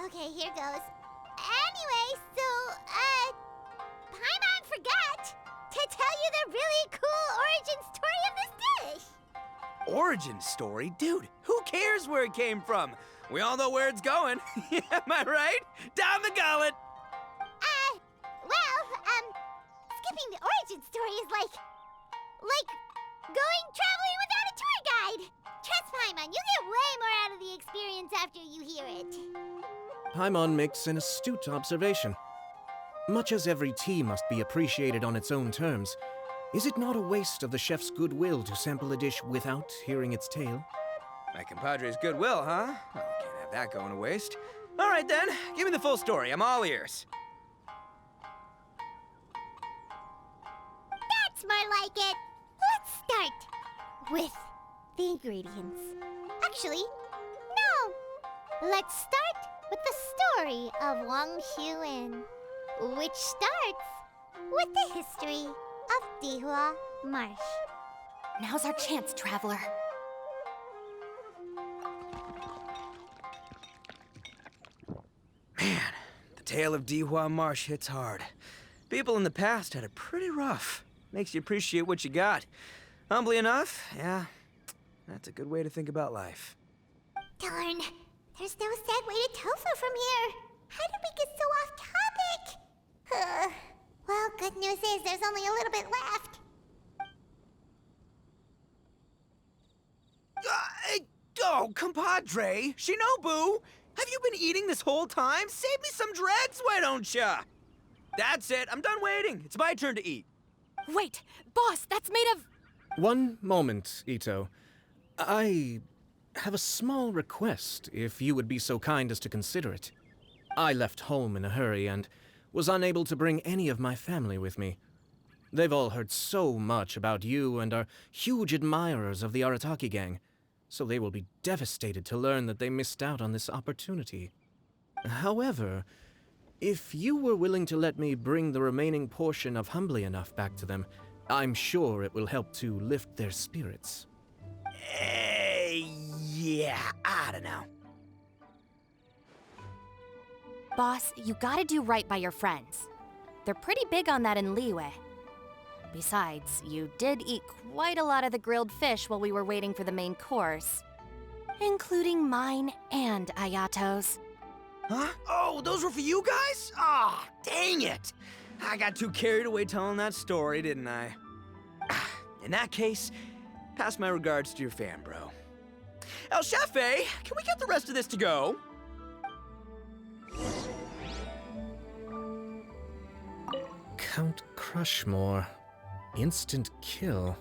[SPEAKER 1] Okay, here goes. Anyway, so,
[SPEAKER 10] origin story? Dude, who cares where it came from? We all know where it's going. Am I right? Down the gullet!
[SPEAKER 1] Skipping the origin story is like going traveling without a tour guide. Trust Paimon, you get way more out of the experience after you hear it.
[SPEAKER 9] Paimon makes an astute observation. Much as every tea must be appreciated on its own terms, is it not a waste of the chef's goodwill to sample a dish without hearing its tale?
[SPEAKER 10] My compadre's goodwill, huh? Oh, can't have that going to waste. All right then, give me the full story. I'm all ears.
[SPEAKER 1] That's more like it. Let's start with the ingredients. Actually, no. Let's start with the story of Wang Xuan, which starts with the history of Dihua Marsh.
[SPEAKER 8] Now's our chance, traveler.
[SPEAKER 10] Man, the tale of Dihua Marsh hits hard. People in the past had it pretty rough. Makes you appreciate what you got. Humbly enough, yeah, that's a good way to think about life.
[SPEAKER 1] Darn, there's no segue to tofu from here. How did we get so off topic? Well, good news is there's only a little bit left.
[SPEAKER 10] Oh, compadre, Shinobu, have you been eating this whole time? Save me some dregs, why don't ya? That's it, I'm done waiting. It's my turn to eat.
[SPEAKER 8] Wait, boss, that's made of...
[SPEAKER 9] One moment, Ito. I have a small request, if you would be so kind as to consider it. I left home in a hurry and was unable to bring any of my family with me. They've all heard so much about you and are huge admirers of the Arataki gang, so they will be devastated to learn that they missed out on this opportunity. However, if you were willing to let me bring the remaining portion of Humbly Enough back to them, I'm sure it will help to lift their spirits.
[SPEAKER 10] Yeah, I don't know.
[SPEAKER 8] Boss, you gotta do right by your friends. They're pretty big on that in Liyue. Besides, you did eat quite a lot of the grilled fish while we were waiting for the main course. Including mine and Ayato's.
[SPEAKER 10] Huh? Oh, those were for you guys? Ah, dang it! I got too carried away telling that story, didn't I? In that case, pass my regards to your fan, bro. El Chefe, can we get the rest of this to go?
[SPEAKER 9] Count Crushmore. Instant kill.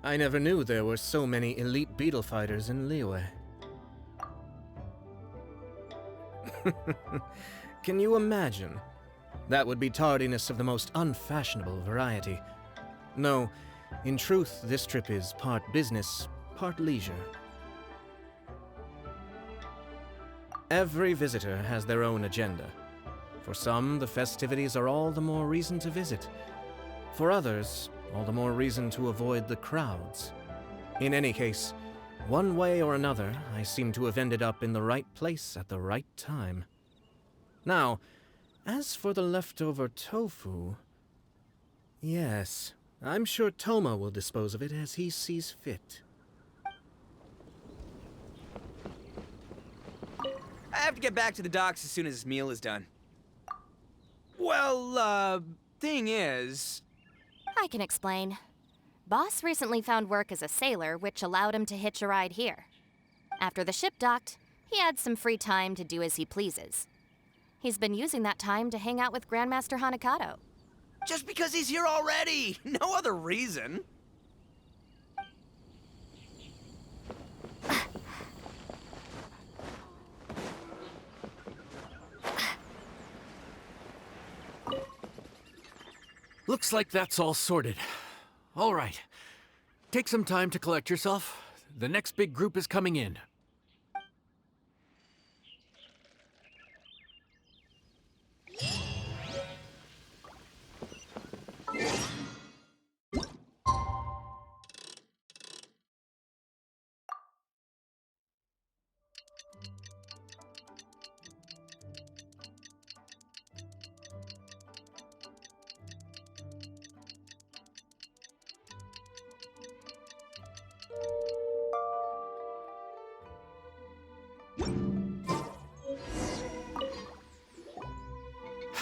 [SPEAKER 9] I never knew there were so many elite beetle fighters in Liyue. Can you imagine? That would be tardiness of the most unfashionable variety. No, in truth, this trip is part business, part leisure. Every visitor has their own agenda. For some, the festivities are all the more reason to visit. For others, all the more reason to avoid the crowds. In any case, one way or another, I seem to have ended up in the right place at the right time. Now, as for the leftover tofu... Yes, I'm sure Toma will dispose of it as he sees fit.
[SPEAKER 10] I have to get back to the docks as soon as this meal is done. Well, thing is...
[SPEAKER 8] I can explain. Boss recently found work as a sailor, which allowed him to hitch a ride here. After the ship docked, he had some free time to do as he pleases. He's been using that time to hang out with Grandmaster Hanakato.
[SPEAKER 10] Just because he's here already! No other reason!
[SPEAKER 2] Looks like that's all sorted. All right. Take some time to collect yourself. The next big group is coming in.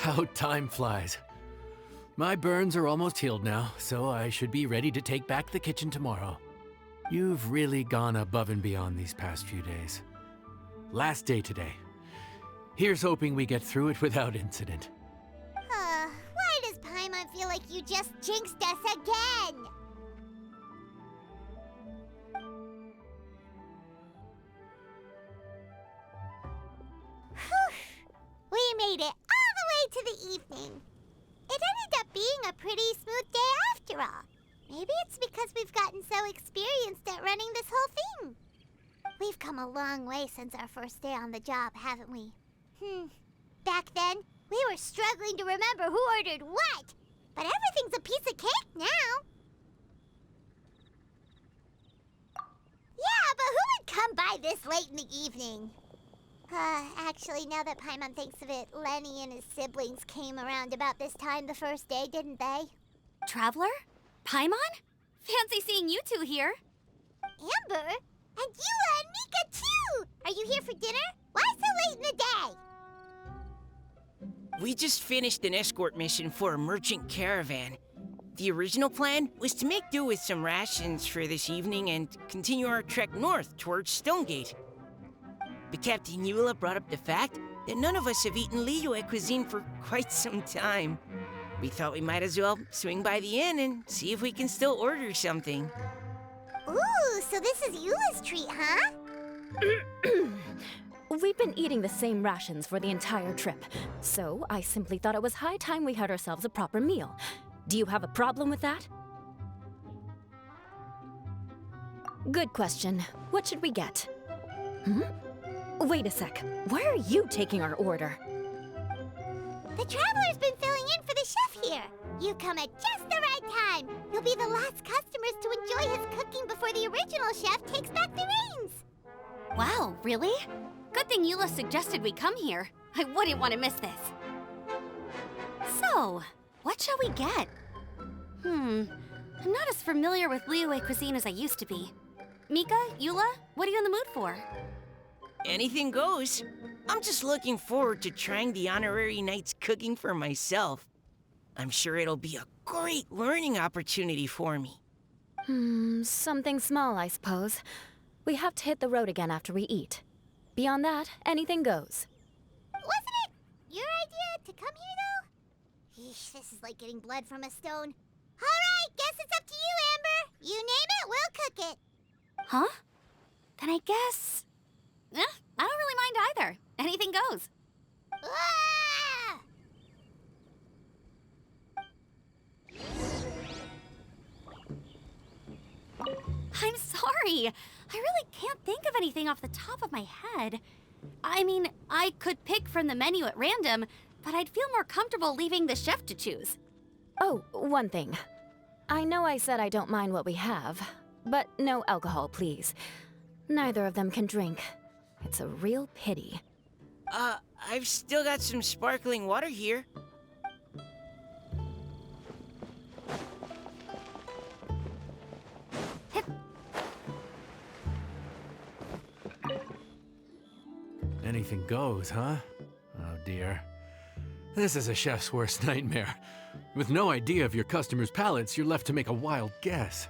[SPEAKER 2] How time flies. My burns are almost healed now, so I should be ready to take back the kitchen tomorrow. You've really gone above and beyond these past few days. Last day today. Here's hoping we get through it without incident.
[SPEAKER 1] Why does Paimon feel like you just jinxed us again? Whew. We made it all the way to the evening. It ended up being a pretty smooth day after all. Maybe it's because we've gotten so experienced at running this whole thing. We've come a long way since our first day on the job, haven't we? Back then, we were struggling to remember who ordered what. But everything's a piece of cake now. Yeah, but who would come by this late in the evening? Actually, now that Paimon thinks of it, Lenny and his siblings came around about this time the first day, didn't they?
[SPEAKER 8] Traveler? Paimon? Fancy seeing you two here.
[SPEAKER 1] Amber? And Eula and Mika, too! Are you here for dinner? Why so late in the day?
[SPEAKER 4] We just finished an escort mission for a merchant caravan. The original plan was to make do with some rations for this evening and continue our trek north towards Stonegate. But Captain Eula brought up the fact that none of us have eaten Liyue cuisine for quite some time. We thought we might as well swing by the inn and see if we can still order something.
[SPEAKER 1] Ooh, so this is Eula's treat, huh?
[SPEAKER 6] We've been eating the same rations for the entire trip, so I simply thought it was high time we had ourselves a proper meal. Do you have a problem with that? Good question. What should we get? Wait a sec. Why are you taking our order?
[SPEAKER 1] The Traveler's been filling in for the chef here. You come at just the right time. You'll be the last customers to enjoy his cooking before the original chef takes back the reins.
[SPEAKER 8] Wow, really? Good thing Eula suggested we come here. I wouldn't want to miss this. So, what shall we get? I'm not as familiar with Liyue cuisine as I used to be. Mika, Eula, what are you in the mood for?
[SPEAKER 4] Anything goes. I'm just looking forward to trying the honorary knight's cooking for myself. I'm sure it'll be a great learning opportunity for me.
[SPEAKER 6] Something small, I suppose. We have to hit the road again after we eat. Beyond that, anything goes.
[SPEAKER 1] Wasn't it your idea to come here, though? Eesh, this is like getting blood from a stone. All right, guess it's up to you, Amber. You name it, we'll cook it.
[SPEAKER 8] Huh? Then I guess... I don't really mind either. Anything goes.
[SPEAKER 1] Ah!
[SPEAKER 8] I'm sorry. I really can't think of anything off the top of my head. I mean, I could pick from the menu at random, but I'd feel more comfortable leaving the chef to choose.
[SPEAKER 6] Oh, one thing. I know I said I don't mind what we have, but no alcohol, please. Neither of them can drink. It's a real pity.
[SPEAKER 4] I've still got some sparkling water here.
[SPEAKER 2] Anything goes, huh? Oh dear. This is a chef's worst nightmare. With no idea of your customers' palates, you're left to make a wild guess.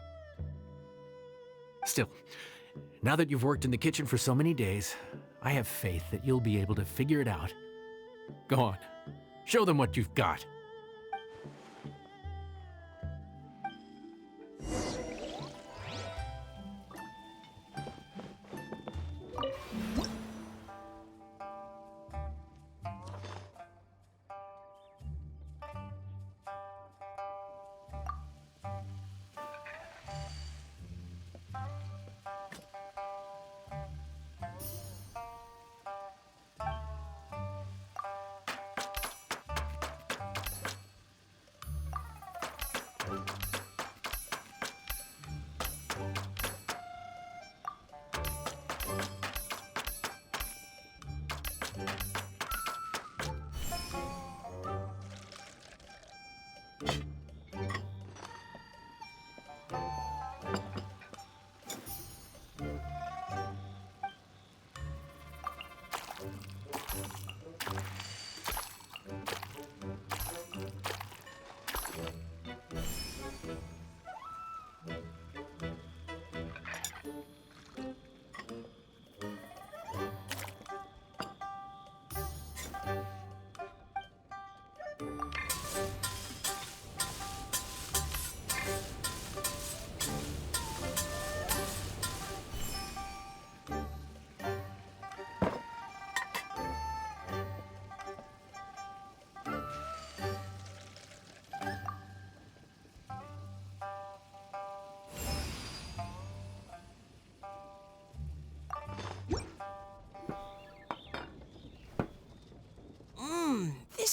[SPEAKER 2] Still, now that you've worked in the kitchen for so many days, I have faith that you'll be able to figure it out. Go on, show them what you've got.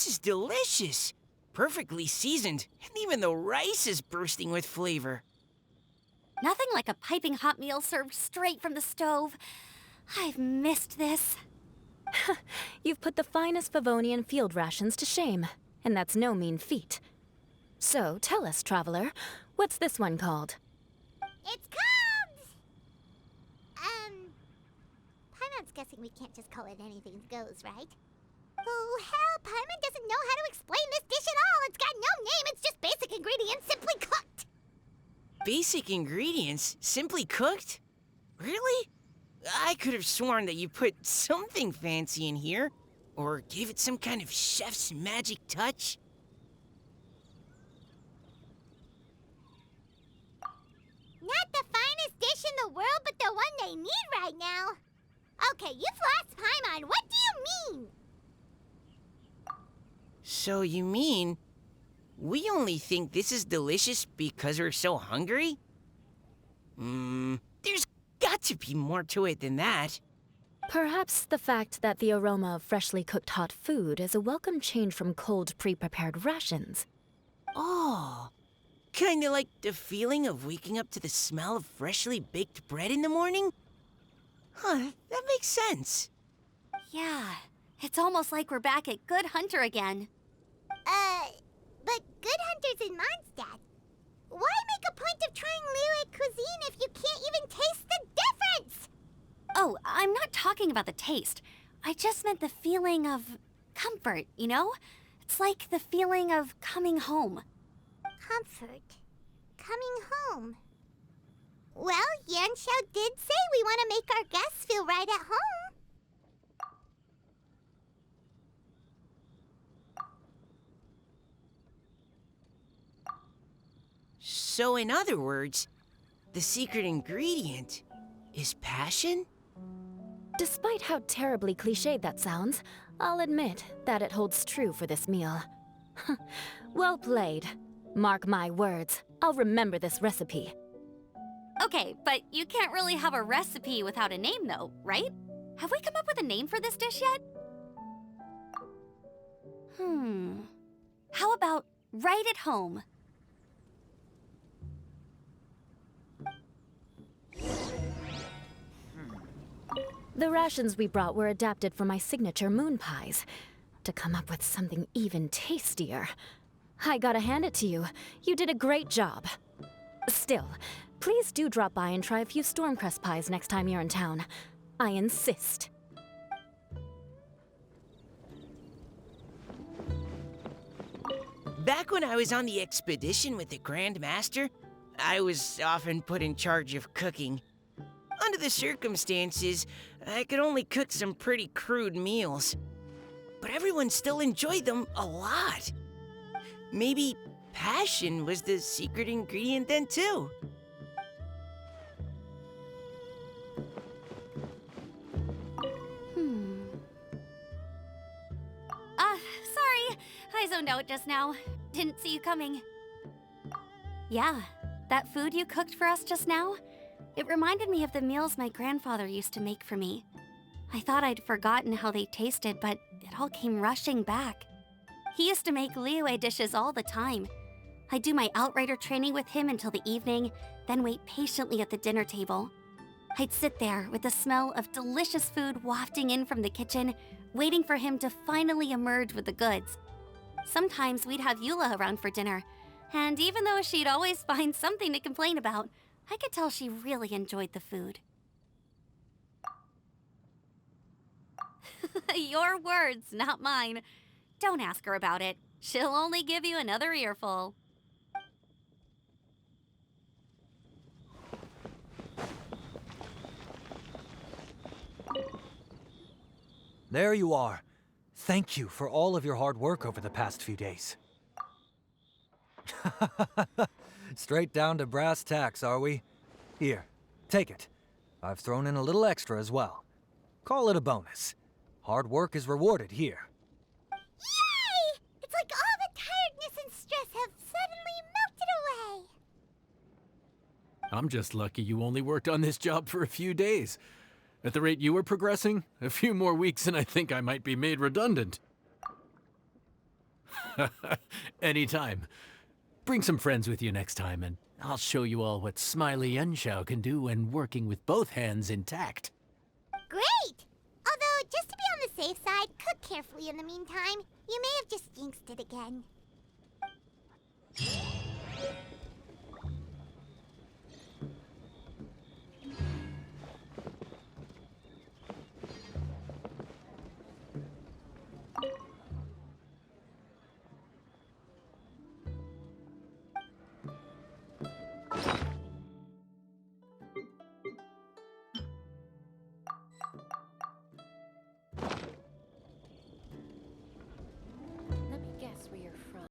[SPEAKER 4] This is delicious. Perfectly seasoned, and even the rice is bursting with flavor.
[SPEAKER 8] Nothing like a piping hot meal served straight from the stove. I've missed this.
[SPEAKER 11] You've put the finest Favonian field rations to shame, and that's no mean feat. So, tell us, traveler, what's this one called?
[SPEAKER 1] It's called... Paimon's guessing we can't just call it anything goes, right? Oh, hell, Paimon doesn't know how to explain this dish at all. It's got no name, it's just basic ingredients simply cooked.
[SPEAKER 4] Basic ingredients? Simply cooked? Really? I could have sworn that you put something fancy in here, or gave it some kind of chef's magic touch.
[SPEAKER 1] Not the finest dish in the world, but the one they need right now. Okay, you've lost Paimon. What do you mean?
[SPEAKER 4] So you mean we only think this is delicious because we're so hungry? There's got to be more to it than that.
[SPEAKER 11] Perhaps the fact that the aroma of freshly cooked hot food is a welcome change from cold, pre-prepared rations.
[SPEAKER 4] Oh, kinda like the feeling of waking up to the smell of freshly baked bread in the morning? Huh, that makes sense.
[SPEAKER 8] Yeah, it's almost like we're back at Good Hunter again.
[SPEAKER 1] But Good Hunter's in Mondstadt. Why make a point of trying Liyue cuisine if you can't even taste the difference?
[SPEAKER 8] Oh, I'm not talking about the taste. I just meant the feeling of comfort, you know? It's like the feeling of coming home.
[SPEAKER 1] Comfort. Coming home. Well, Yanxiao did say we want to make our guests feel right at home.
[SPEAKER 4] So in other words, the secret ingredient is passion?
[SPEAKER 11] Despite how terribly cliched that sounds, I'll admit that it holds true for this meal. Well played. Mark my words, I'll remember this recipe.
[SPEAKER 8] Okay, but you can't really have a recipe without a name though, right? Have we come up with a name for this dish yet? How about Right at Home?
[SPEAKER 11] The rations we brought were adapted for my signature moon pies. To come up with something even tastier. I gotta hand it to you. You did a great job. Still, please do drop by and try a few Stormcrest pies next time you're in town. I insist.
[SPEAKER 4] Back when I was on the expedition with the Grand Master, I was often put in charge of cooking. Under the circumstances, I could only cook some pretty crude meals. But everyone still enjoyed them a lot. Maybe passion was the secret ingredient then too.
[SPEAKER 8] Sorry. I zoned out just now. Didn't see you coming. Yeah, that food you cooked for us just now, it reminded me of the meals my grandfather used to make for me. I thought I'd forgotten how they tasted, but it all came rushing back. He used to make Liyue dishes all the time. I'd do my outrider training with him until the evening, then wait patiently at the dinner table. I'd sit there with the smell of delicious food wafting in from the kitchen, waiting for him to finally emerge with the goods. Sometimes we'd have Eula around for dinner, and even though she'd always find something to complain about, I could tell she really enjoyed the food. Your words, not mine. Don't ask her about it. She'll only give you another earful.
[SPEAKER 3] There you are. Thank you for all of your hard work over the past few days. Straight down to brass tacks, are we? Here, take it. I've thrown in a little extra as well. Call it a bonus. Hard work is rewarded here.
[SPEAKER 1] Yay! It's like all the tiredness and stress have suddenly melted away.
[SPEAKER 2] I'm just lucky you only worked on this job for a few days. At the rate you were progressing, a few more weeks and I think I might be made redundant. Anytime. Bring some friends with you next time, and I'll show you all what Smiley Yenshao can do when working with both hands intact.
[SPEAKER 1] Great! Although, just to be on the safe side, cook carefully in the meantime. You may have just jinxed it again.